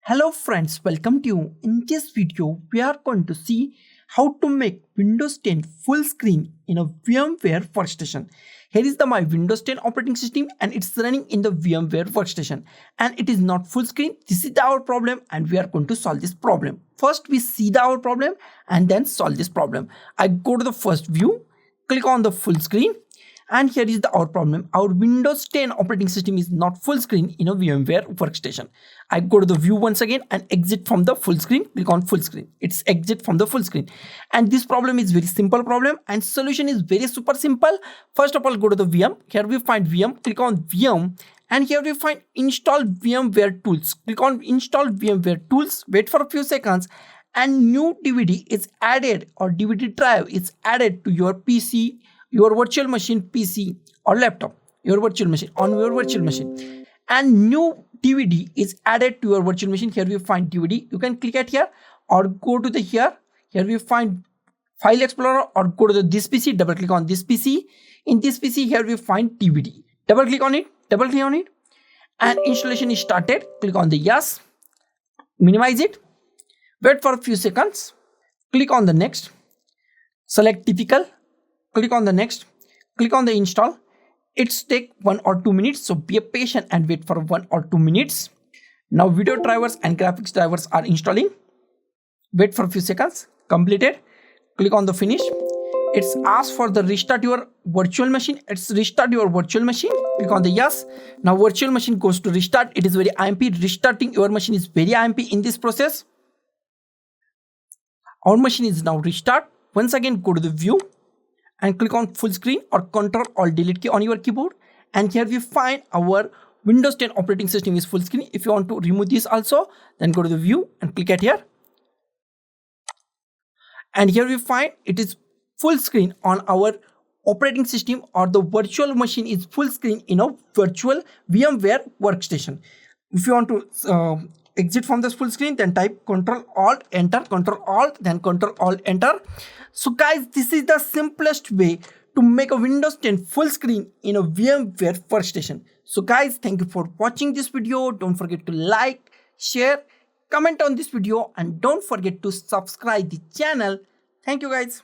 Hello friends, welcome to you. In this video, we are going to see how to make Windows 10 full screen in a VMware Workstation. Here is my Windows 10 operating system and it's running in the VMware Workstation and it is not full screen. This is our problem and we are going to solve this problem. First, we see our problem and then solve this problem. I go to the first view, click on the full screen. And here is our problem. Our Windows 10 operating system is not full screen in a VMware Workstation. I go to the view once again and exit from the full screen. Click on full screen. It's exit from the full screen. And this problem is very simple problem and solution is very super simple. First of all, go to the VM. Here we find VM. Click on VM. And here we find install VMware Tools. Click on install VMware Tools. Wait for a few seconds. And new DVD is added or DVD drive is added to your PC, your virtual machine PC or laptop, your virtual machine and new DVD is added to your virtual machine. Here we find DVD. You can click at here or go to the here we find File Explorer or go to this PC, double click on this PC. In this PC here we find DVD. Double click on it and installation is started. Click on the yes, minimize it, wait for a few seconds, click on the next, select typical, click on the next, click on the install. It's take 1 or 2 minutes, so be patient and wait for 1 or 2 minutes. Now video drivers and graphics drivers are installing. Wait for a few seconds, completed. Click on the finish. It's asked for the restart your virtual machine. It's restart your virtual machine. Click on the yes. Now virtual machine goes to restart. It is very IMP. Restarting your machine is very IMP in this process. Our machine is now restart. Once again, go to the view and click on full screen or Ctrl or Delete key on your keyboard. And here we find our Windows 10 operating system is full screen. If you want to remove this also, then go to the view and click at here. And here we find it is full screen on our operating system or the virtual machine is full screen in a virtual VMware Workstation. If you want to exit from this full screen, then type Ctrl Alt Enter, Ctrl Alt, then Ctrl Alt Enter. So guys, this is the simplest way to make a Windows 10 full screen in a VMware Workstation. So guys, thank you for watching this video. Don't forget to like, share, comment on this video and don't forget to subscribe the channel. Thank you guys.